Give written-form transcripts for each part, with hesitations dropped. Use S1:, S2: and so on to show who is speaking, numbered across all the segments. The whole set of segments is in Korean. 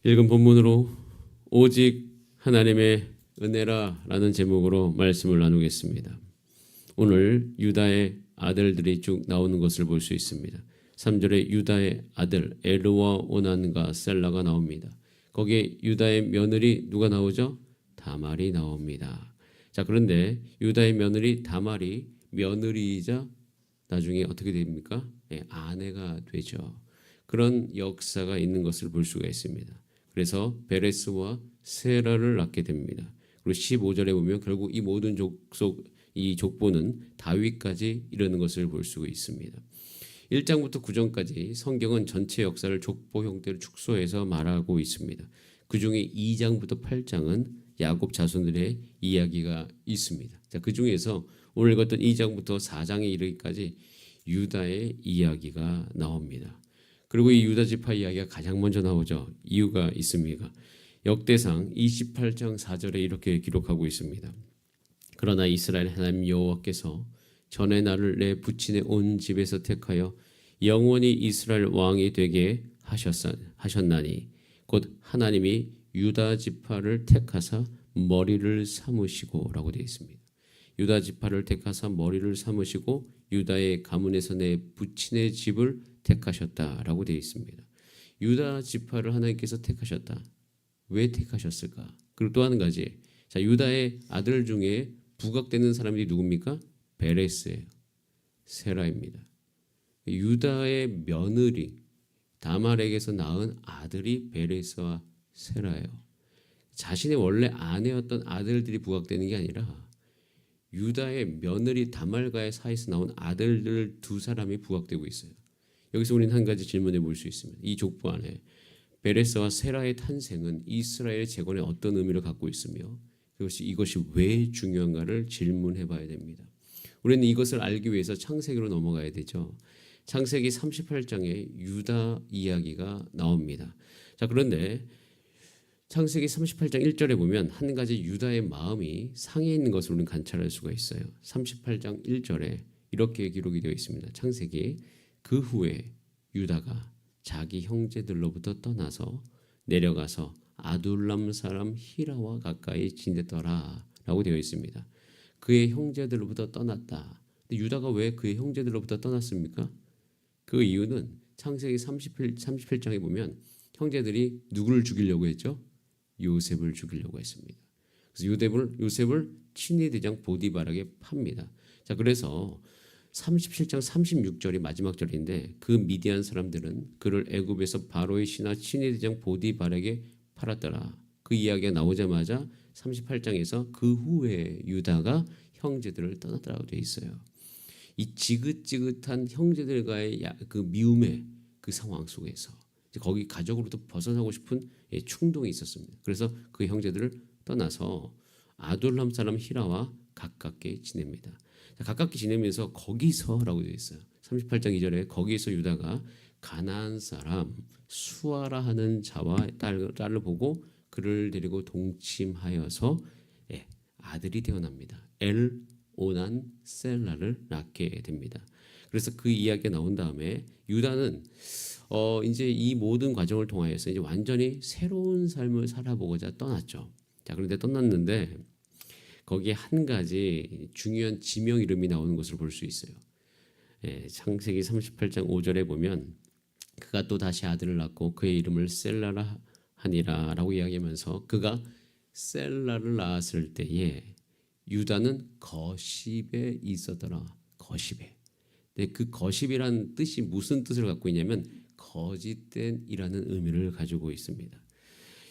S1: 읽은 본문으로 오직 하나님의 은혜라라는 제목으로 말씀을 나누겠습니다. 오늘 유다의 아들들이 쭉 나오는 것을 볼 수 있습니다. 3절에 유다의 아들 에르와 오난과 셀라가 나옵니다. 거기에 유다의 며느리 누가 나오죠? 다말이 나옵니다. 자, 그런데 유다의 며느리 다말이 며느리이자 나중에 어떻게 됩니까? 아내가 되죠. 그런 역사가 있는 것을 볼 수가 있습니다. 그래서 베레스와 세라를 낳게 됩니다. 그리고 15절에 보면 결국 이 모든 이 족보는 다윗까지 이르는 것을 볼 수가 있습니다. 1장부터 9장까지 성경은 전체 역사를 족보 형태로 축소해서 말하고 있습니다. 그 중에 2장부터 8장은 야곱 자손들의 이야기가 있습니다. 자, 그 중에서 오늘 읽었던 2장부터 4장에 이르기까지 유다의 이야기가 나옵니다. 그리고 이 유다 지파 이야기가 가장 먼저 나오죠. 이유가 있습니다. 역대상 28장 4절에 이렇게 기록하고 있습니다. 그러나 이스라엘 하나님 여호와께서 전에 나를 내 부친의 온 집에서 택하여 영원히 이스라엘 왕이 되게 하셨나니 곧 하나님이 유다 지파를 택하사 머리를 삼으시고 라고 되어 있습니다. 유다 지파를 택하사 머리를 삼으시고 유다의 가문에서 내 부친의 집을 택하셨다라고 되어 있습니다. 유다 지파를 하나님께서 택하셨다. 왜 택하셨을까? 그리고 또 한 가지, 자, 유다의 아들 중에 부각되는 사람이 누굽니까? 베레스예요. 세라입니다. 유다의 며느리 다말에게서 낳은 아들이 베레스와 세라예요. 자신의 원래 아내였던 아들들이 부각되는 게 아니라 유다의 며느리 다말과의 사이에서 나온 아들들 두 사람이 부각되고 있어요. 여기서 우리는 한 가지 질문해 볼 수 있습니다. 이 족보 안에 베레스와 세라의 탄생은 이스라엘 재건에 어떤 의미를 갖고 있으며 이것이 왜 중요한가를 질문해 봐야 됩니다. 우리는 이것을 알기 위해서 창세기로 넘어가야 되죠. 창세기 38장에 유다 이야기가 나옵니다. 자, 그런데 창세기 38장 1절에 보면 한 가지 유다의 마음이 상해 있는 것을 우리는 관찰할 수가 있어요. 38장 1절에 이렇게 기록이 되어 있습니다. 창세기 그 후에 유다가 자기 형제들로부터 떠나서 내려가서 아둘람 사람 히라와 가까이 지냈더라 라고 되어 있습니다. 그의 형제들로부터 떠났다. 근데 유다가 왜 그의 형제들로부터 떠났습니까? 그 이유는 창세기 38장에 보면 형제들이 누구를 죽이려고 했죠? 요셉을 죽이려고 했습니다. 그래서 요셉을 친위대장 보디발에게 팝니다. 자, 그래서 37장 36절이 마지막 절인데 그 미디안 사람들은 그를 애굽에서 바로의 신하 친위대장 보디발에게 팔았더라. 그 이야기가 나오자마자 38장에서 그 후에 유다가 형제들을 떠났다고 되어 있어요. 이 지긋지긋한 형제들과의 그 미움의 그 상황 속에서 거기 가족으로부터 벗어나고 싶은 충동이 있었습니다. 그래서 그 형제들을 떠나서 아둘람 사람 히라와 가깝게 지냅니다. 가깝게 지내면서 거기서라고 되어 있어요. 38장 2절에 거기서 유다가 가나안 사람 수아라 하는 자와 딸을 보고 그를 데리고 동침하여서 아들이 태어납니다. 엘 오난 셀라를 낳게 됩니다. 그래서 그 이야기가 나온 다음에 유다는 이제 이 모든 과정을 통하여서 이제 완전히 새로운 삶을 살아보고자 떠났죠. 자, 그런데 떠났는데 거기에 한 가지 중요한 지명 이름이 나오는 것을 볼 수 있어요. 창세기 38장 5절에 보면 그가 또 다시 아들을 낳고 그의 이름을 셀라라 하니라라고 이야기하면서 그가 셀라를 낳았을 때에 유다는 거십에 있었더라. 거십에. 근데 그 거십이라는 뜻이 무슨 뜻을 갖고 있냐면 거짓된이라는 의미를 가지고 있습니다.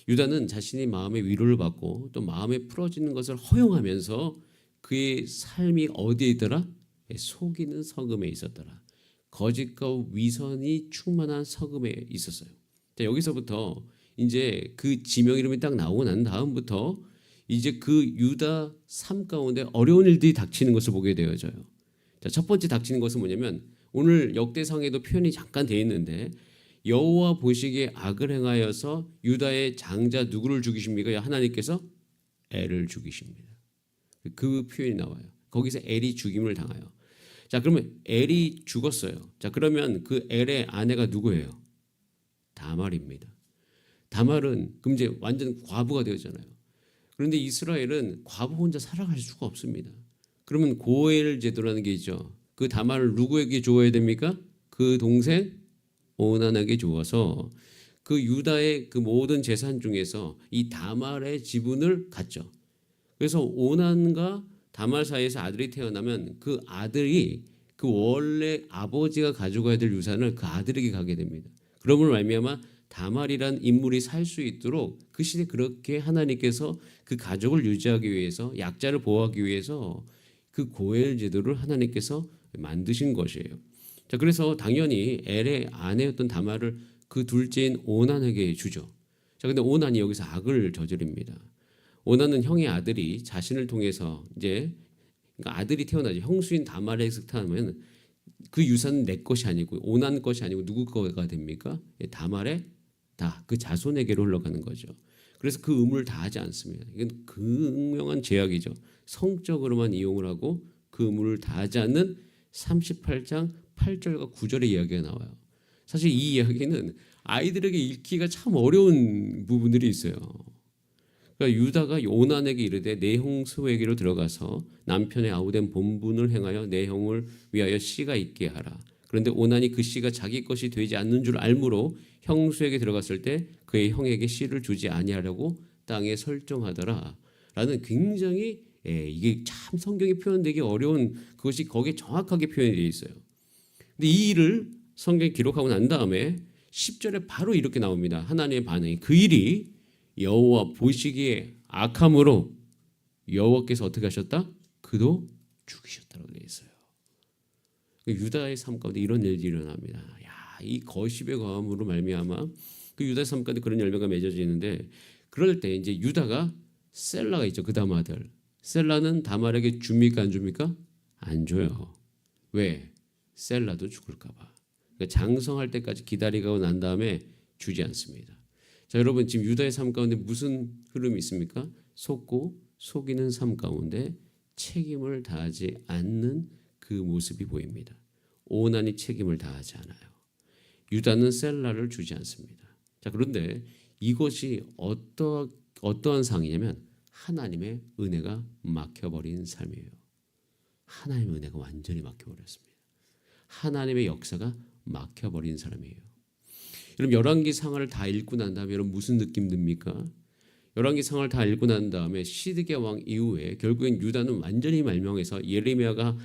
S1: 유다는 자신이 마음의 위로를 받고 또 마음에 풀어지는 것을 허용하면서 그의 삶이 어디에 있더라? 속이는 서금에 있었더라. 거짓과 위선이 충만한 서금에 있었어요. 자, 여기서부터 이제 그 지명 이름이 딱 나오고 난 다음부터 이제 그 유다 삶 가운데 어려운 일들이 닥치는 것을 보게 되어져요. 자, 첫 번째 닥치는 것은 뭐냐면 오늘 역대상에도 표현이 잠깐 되어 있는데 여호와 보시기에 악을 행하여서 유다의 장자 누구를 죽이십니까? 하나님께서 엘을 죽이십니다. 그 표현이 나와요. 거기서 엘이 죽임을 당해요. 자, 그러면 엘이 죽었어요. 자, 그러면 그 엘의 아내가 누구예요? 다말입니다. 다말은 그럼 이제 완전 과부가 되었잖아요. 그런데 이스라엘은 과부 혼자 살아갈 수가 없습니다. 그러면 고엘 제도라는 게 있죠. 그 다말을 누구에게 주어야 됩니까? 그 동생 오난에게 주어서 그 유다의 그 모든 재산 중에서 이 다말의 지분을 갖죠. 그래서 오난과 다말 사이에서 아들이 태어나면 그 아들이 그 원래 아버지가 가져가야 될 유산을 그 아들에게 가게 됩니다. 그러므로 말미암아 다말이란 인물이 살 수 있도록 그 시대 그렇게 하나님께서 그 가족을 유지하기 위해서 약자를 보호하기 위해서 그 고엘 제도를 하나님께서 만드신 것이에요. 자, 그래서 당연히 엘의 아내였던 다말을 그 둘째인 오난에게 주죠. 자, 근데 오난이 여기서 악을 저지릅니다. 오난은 형의 아들이 자신을 통해서 이제 그러니까 아들이 태어나죠. 형수인 다말에게 태어나면 그 유산은 내 것이 아니고 오난 것이 아니고 누구 거가 됩니까? 다말의 다 그 자손에게로 흘러가는 거죠. 그래서 그 의무를 다하지 않습니다. 이건 극명한 제약이죠. 성적으로만 이용을 하고 그 의무를 다하지 않는 38장 8절과 9절의 이야기가 나와요. 사실 이 이야기는 아이들에게 읽기가 참 어려운 부분들이 있어요. 그러니까 유다가 오난에게 이르되 내 형수에게로 들어가서 남편의 아우된 본분을 행하여 내 형을 위하여 씨가 있게 하라. 그런데 오난이 그 씨가 자기 것이 되지 않는 줄 알므로 형수에게 들어갔을 때 그의 형에게 씨를 주지 아니하려고 땅에 설정하더라. 라는 굉장히 이게 참 성경에 표현되기 어려운 그것이 거기에 정확하게 표현이 되어 있어요. 근데 이 일을 성경에 기록하고 난 다음에 10절에 바로 이렇게 나옵니다. 하나님의 반응이 그 일이 여호와 보시기에 악함으로 여호와께서 어떻게 하셨다? 그도 죽이셨다고 되어 있어요. 유다의 삶 가운데 이런 일이 일어납니다. 야, 이 거십의 과음으로 말미암아 그 유다의 삶 가운데 그런 열매가 맺어지는데 그럴 때 이제 유다가 셀라가 있죠. 그 다음 아들. 셀라는 다말에게 줍니까 안 줍니까? 안 줘요. 왜? 셀라도 죽을까 봐. 그러니까 장성할 때까지 기다리고 난 다음에 주지 않습니다. 자, 여러분 지금 유다의 삶 가운데 무슨 흐름이 있습니까? 속고 속이는 삶 가운데 책임을 다하지 않는 그 모습이 보입니다. 오난이 책임을 다하지 않아요. 유다는 셀라를 주지 않습니다. 자, 그런데 이것이 어떠한 상이냐면 하나님의 은혜가 막혀버린 삶이에요. 하나님의 은혜가 완전히 막혀버렸습니다. 하나님의 역사가 막혀버린 사람이에요. 여러분 열왕기 상하를 다 읽고 난 다음에 여러분 무슨 느낌 듭니까? 열왕기 상하를 다 읽고 난 다음에 시드기야 왕 이후에 결국엔 유다는 완전히 멸망해서 예레미야가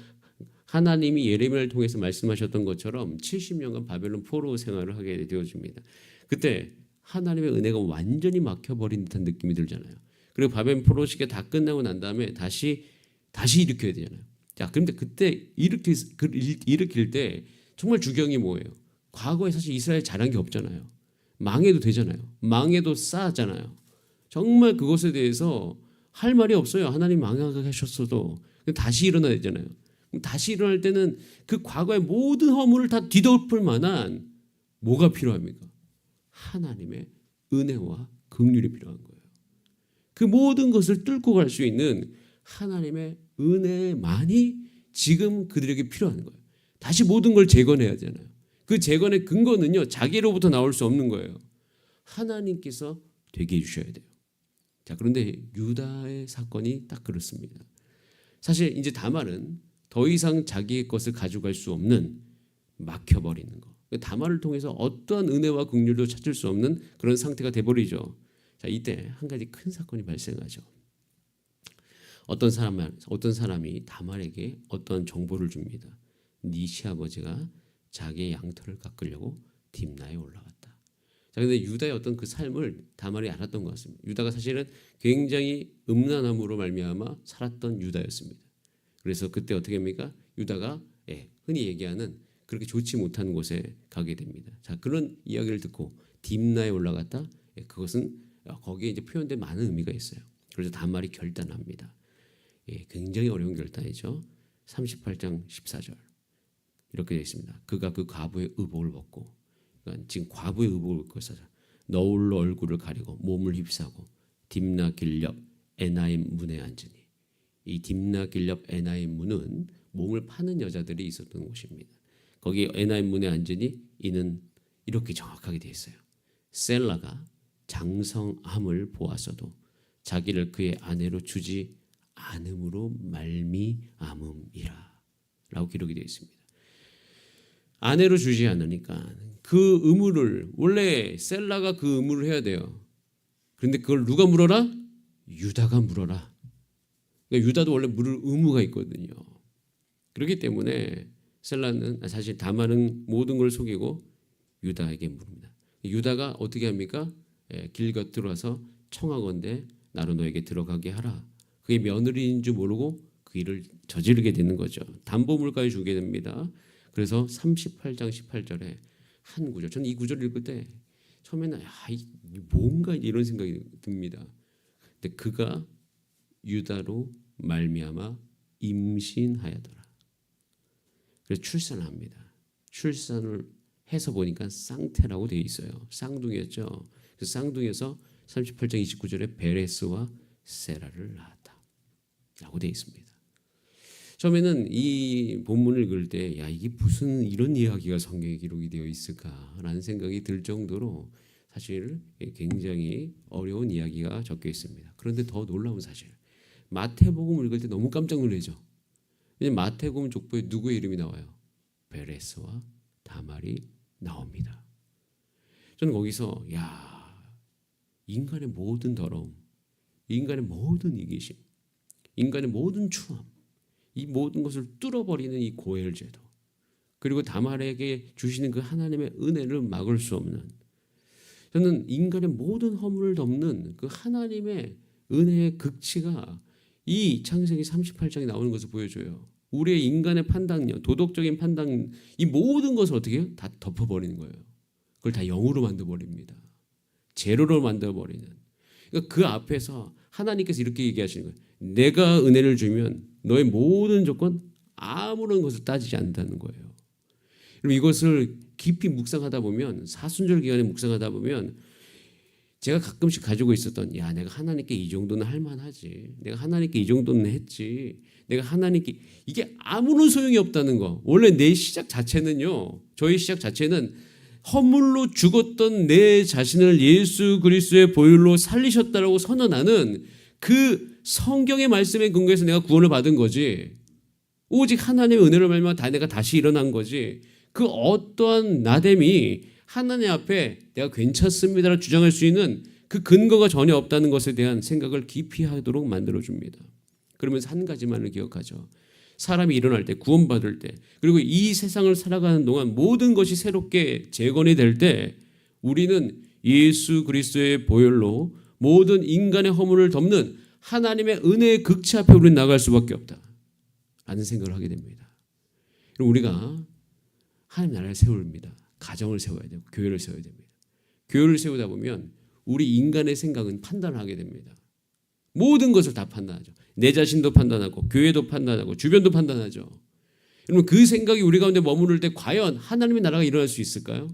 S1: 하나님이 예레미야를 통해서 말씀하셨던 것처럼 70년간 바벨론 포로 생활을 하게 되어집니다. 그때 하나님의 은혜가 완전히 막혀버린 듯한 느낌이 들잖아요. 그리고 바벨론 포로 시기가 다 끝나고 난 다음에 다시 일으켜야 되잖아요. 자, 그런데 그때 일으킬 때 정말 주경이 뭐예요? 과거에 사실 이스라엘 잘한 게 없잖아요. 망해도 되잖아요. 망해도 쌓았잖아요. 정말 그것에 대해서 할 말이 없어요. 하나님 망하게 하셨어도 다시 일어나야 되잖아요. 다시 일어날 때는 그 과거의 모든 허물을 다 뒤덮을 만한 뭐가 필요합니까? 하나님의 은혜와 긍휼이 필요한 거예요. 그 모든 것을 뚫고 갈 수 있는 하나님의 은혜만이 지금 그들에게 필요한 거예요. 다시 모든 걸 재건해야 되잖아요. 그 재건의 근거는요, 자기로부터 나올 수 없는 거예요. 하나님께서 되게 해주셔야 돼요. 자, 그런데 유다의 사건이 딱 그렇습니다. 사실 이제 다말은 더 이상 자기의 것을 가져갈 수 없는 막혀버리는 거. 다말을 통해서 어떠한 은혜와 긍휼도 찾을 수 없는 그런 상태가 돼버리죠. 자, 이때 한 가지 큰 사건이 발생하죠. 어떤 사람이 다말에게 어떤 정보를 줍니다. 네 시아버지가 자기의 양털을 깎으려고 딥나에 올라갔다. 자, 근데 유다의 어떤 그 삶을 다말이 알았던 것 같습니다. 유다가 사실은 굉장히 음란함으로 말미암아 살았던 유다였습니다. 그래서 그때 어떻게 합니까? 유다가 흔히 얘기하는 그렇게 좋지 못한 곳에 가게 됩니다. 자, 그런 이야기를 듣고 딥나에 올라갔다. 그것은 거기에 이제 표현된 많은 의미가 있어요. 그래서 다말이 결단합니다. 굉장히 어려운 결단이죠. 38장 14절 이렇게 되어 있습니다. 그가 그 과부의 의복을 벗고, 그러니까 지금 과부의 의복을 벗고 너울로 얼굴을 가리고 몸을 휩싸고 딥나 길옆 에나임 문에 앉으니, 이 딥나 길옆 에나임 문은 몸을 파는 여자들이 있었던 곳입니다. 거기 에나임 문에 앉으니 이는 이렇게 정확하게 되어 있어요. 셀라가 장성함을 보아서도 자기를 그의 아내로 주지 않음으로 말미암음이라 라고 기록이 되어 있습니다. 아내로 주지 않으니까 그 의무를, 원래 셀라가 그 의무를 해야 돼요. 그런데 그걸 누가 물어라? 유다가 물어라. 그러니까 유다도 원래 물을 의무가 있거든요. 그렇기 때문에 셀라는, 사실 다말은 모든 걸 속이고 유다에게 물습니다. 유다가 어떻게 합니까? 길 곁으로 와서 청하건대 나로 너에게 들어가게 하라. 그게 며느리인 줄 모르고 그 일을 저지르게 되는 거죠. 담보물까지 주게 됩니다. 그래서 38장 18절에 한 구절, 저는 이 구절을 읽을 때 처음에는 뭔가 이런 생각이 듭니다. 근데 그가 유다로 말미암아 임신하였더라. 그래서 출산을 합니다. 출산을 해서 보니까 쌍태라고 되어 있어요. 쌍둥이였죠. 그래서 쌍둥이에서 38장 29절에 베레스와 세라를 낳았다 라고 되어 있습니다. 처음에는 이 본문을 읽을 때 이게 무슨 이런 이야기가 성경에 기록이 되어 있을까라는 생각이 들 정도로 사실 굉장히 어려운 이야기가 적혀 있습니다. 그런데 더 놀라운 사실, 마태복음을 읽을 때 너무 깜짝 놀라죠. 왜냐하면 마태복음 족보에 누구의 이름이 나와요? 베레스와 다말이 나옵니다. 저는 거기서 인간의 모든 더러움, 인간의 모든 이기심, 인간의 모든 추함, 이 모든 것을 뚫어버리는 이 고엘 제도, 그리고 다말에게 주시는 그 하나님의 은혜를 막을 수 없는, 저는 인간의 모든 허물을 덮는 그 하나님의 은혜의 극치가 이 창세기 38장에 나오는 것을 보여줘요. 우리의 인간의 판단력, 도덕적인 판단, 이 모든 것을 어떻게 해요? 다 덮어버리는 거예요. 그걸 다 영으로 만들어버립니다. 제로로 만들어버리는. 그러니까 그 앞에서 하나님께서 이렇게 얘기하시는 거예요. 내가 은혜를 주면 너의 모든 조건, 아무런 것을 따지지 않는다는 거예요. 그럼 이것을 깊이 묵상하다 보면, 사순절 기간에 묵상하다 보면 제가 가끔씩 가지고 있었던, 내가 하나님께 이 정도는 할 만하지, 내가 하나님께 이 정도는 했지, 내가 하나님께, 이게 아무런 소용이 없다는 거. 원래 내 시작 자체는요, 저희 시작 자체는 허물로 죽었던 내 자신을 예수 그리스도의 보혈로 살리셨다라고 선언하는 그 성경의 말씀에 근거해서 내가 구원을 받은 거지, 오직 하나님의 은혜로 말미암아 내가 다시 일어난 거지, 그 어떠한 나됨이 하나님 앞에 내가 괜찮습니다라고 주장할 수 있는 그 근거가 전혀 없다는 것에 대한 생각을 깊이 하도록 만들어줍니다. 그러면서 한 가지만을 기억하죠. 사람이 일어날 때, 구원받을 때, 그리고 이 세상을 살아가는 동안 모든 것이 새롭게 재건이 될 때 우리는 예수 그리스도의 보혈로 모든 인간의 허물을 덮는 하나님의 은혜의 극치 앞에 우리는 나갈 수밖에 없다 라는 생각을 하게 됩니다. 그럼 우리가 하나님 나라를 세웁니다. 가정을 세워야 되고 교회를 세워야 됩니다. 교회를 세우다 보면 우리 인간의 생각은 판단을 하게 됩니다. 모든 것을 다 판단하죠. 내 자신도 판단하고 교회도 판단하고 주변도 판단하죠. 여러분, 그 생각이 우리 가운데 머무를 때 과연 하나님의 나라가 일어날 수 있을까요?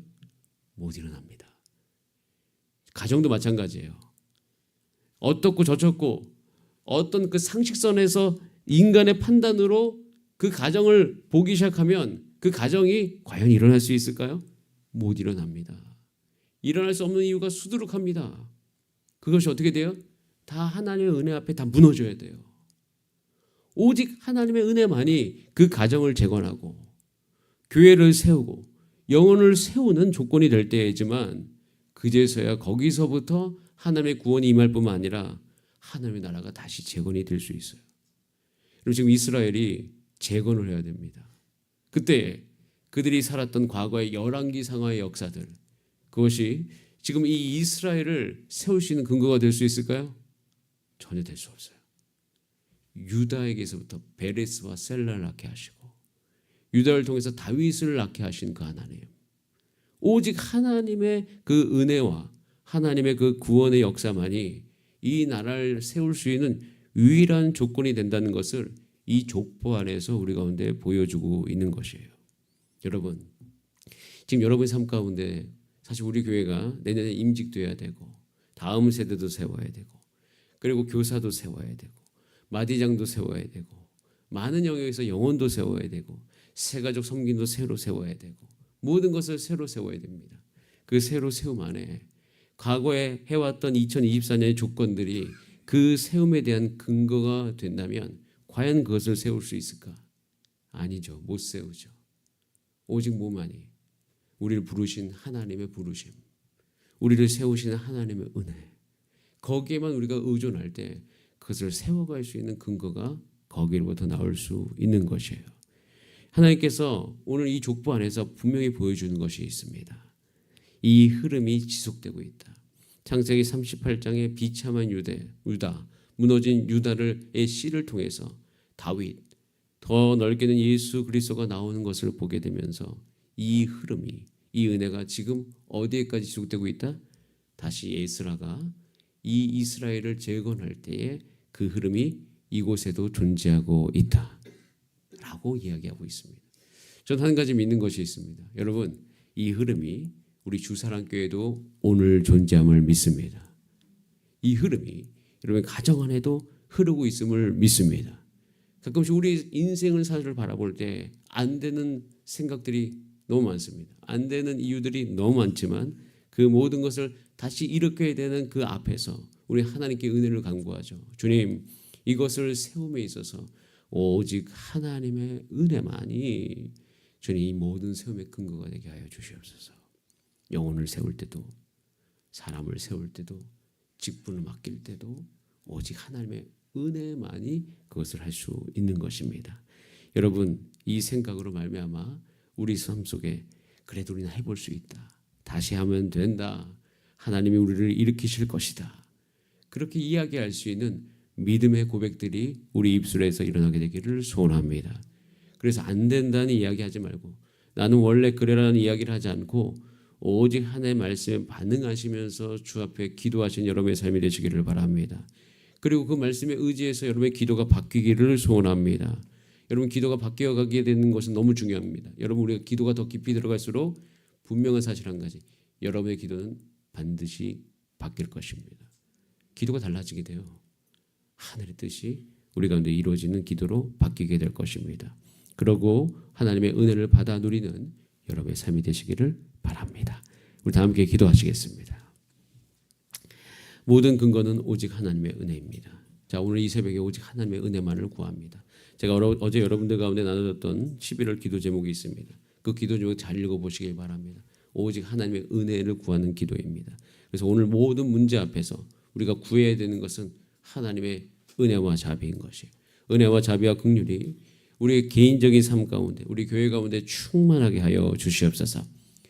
S1: 못 일어납니다. 가정도 마찬가지예요. 어떻고 저렇고 어떤 그 상식선에서 인간의 판단으로 그 가정을 보기 시작하면 그 가정이 과연 일어날 수 있을까요? 못 일어납니다. 일어날 수 없는 이유가 수두룩합니다. 그것이 어떻게 돼요? 다 하나님의 은혜 앞에 다 무너져야 돼요. 오직 하나님의 은혜만이 그 가정을 재건하고 교회를 세우고 영혼을 세우는 조건이 될 때이지만, 그제서야 거기서부터 하나님의 구원이 임할 뿐만 아니라 하나님의 나라가 다시 재건이 될 수 있어요. 그럼 지금 이스라엘이 재건을 해야 됩니다. 그때 그들이 살았던 과거의 열왕기상하의 역사들, 그것이 지금 이 이스라엘을 세울 수 있는 근거가 될 수 있을까요? 전혀 될 수 없어요. 유다에게서부터 베레스와 셀라를 낳게 하시고 유다를 통해서 다윗을 낳게 하신 그 하나님, 오직 하나님의 그 은혜와 하나님의 그 구원의 역사만이 이 나라를 세울 수 있는 유일한 조건이 된다는 것을 이 족보 안에서 우리 가운데 보여주고 있는 것이에요. 여러분, 지금 여러분의 삶 가운데 사실 우리 교회가 내년에 임직돼야 되고 다음 세대도 세워야 되고 그리고 교사도 세워야 되고 마디장도 세워야 되고 많은 영역에서 영혼도 세워야 되고 새가족 섬김도 새로 세워야 되고 모든 것을 새로 세워야 됩니다. 그 새로 세움 안에 과거에 해왔던 2024년의 조건들이 그 세움에 대한 근거가 된다면 과연 그것을 세울 수 있을까? 아니죠. 못 세우죠. 오직 뭐만이 우리를 부르신 하나님의 부르심, 우리를 세우시는 하나님의 은혜, 거기에만 우리가 의존할 때 그것을 세워갈 수 있는 근거가 거기로부터 나올 수 있는 것이에요. 하나님께서 오늘 이 족보 안에서 분명히 보여주는 것이 있습니다. 이 흐름이 지속되고 있다. 창세기 38장의 비참한 유다, 무너진 유다의 씨를 통해서 다윗, 더 넓게는 예수 그리스도가 나오는 것을 보게 되면서 이 흐름이, 이 은혜가 지금 어디에까지 지속되고 있다? 다시 에스라가 이 이스라엘을 재건할 때에 그 흐름이 이곳에도 존재하고 있다 라고 이야기하고 있습니다. 저는 한 가지 믿는 것이 있습니다. 여러분, 이 흐름이 우리 주사랑교회도 오늘 존재함을 믿습니다. 이 흐름이 여러분 가정 안에도 흐르고 있음을 믿습니다. 가끔씩 우리 인생을 사실을 바라볼 때 안 되는 생각들이 너무 많습니다. 안 되는 이유들이 너무 많지만 그 모든 것을 다시 일으켜야 되는 그 앞에서 우리 하나님께 은혜를 간구하죠. 주님, 이것을 세움에 있어서 오직 하나님의 은혜만이 주님 이 모든 세움의 근거가 되게 하여 주시옵소서. 영혼을 세울 때도, 사람을 세울 때도, 직분을 맡길 때도 오직 하나님의 은혜만이 그것을 할 수 있는 것입니다. 여러분, 이 생각으로 말미암아 우리 삶 속에 그래도 우리는 해볼 수 있다. 다시 하면 된다. 하나님이 우리를 일으키실 것이다. 그렇게 이야기할 수 있는 믿음의 고백들이 우리 입술에서 일어나게 되기를 소원합니다. 그래서 안 된다는 이야기하지 말고 나는 원래 그래라는 이야기를 하지 않고 오직 하나님의 말씀에 반응하시면서 주 앞에 기도하신 여러분의 삶이 되시기를 바랍니다. 그리고 그 말씀에 의지해서 여러분의 기도가 바뀌기를 소원합니다. 여러분, 기도가 바뀌어가게 되는 것은 너무 중요합니다. 여러분, 우리가 기도가 더 깊이 들어갈수록 분명한 사실 한 가지, 여러분의 기도는 반드시 바뀔 것입니다. 기도가 달라지게 돼요. 하늘의 뜻이 우리 가운데 이루어지는 기도로 바뀌게 될 것입니다. 그러고 하나님의 은혜를 받아 누리는 여러분의 삶이 되시기를 바랍니다. 우리 다 함께 기도하시겠습니다. 모든 근거는 오직 하나님의 은혜입니다. 자, 오늘 이 새벽에 오직 하나님의 은혜만을 구합니다. 제가 어제 여러분들 가운데 나눠줬던 11월 기도 제목이 있습니다. 그 기도 제목 잘 읽어보시길 바랍니다. 오직 하나님의 은혜를 구하는 기도입니다. 그래서 오늘 모든 문제 앞에서 우리가 구해야 되는 것은 하나님의 은혜와 자비인 것이에요. 은혜와 자비와 긍휼이 우리의 개인적인 삶 가운데, 우리 교회 가운데 충만하게 하여 주시옵소서.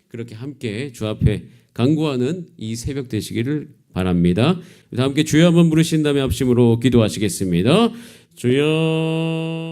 S1: 그렇게 함께 주 앞에 간구하는 이 새벽 되시기를 바랍니다. 다 함께 주여 한번 부르신 다음에 합심으로 기도하시겠습니다. 주여.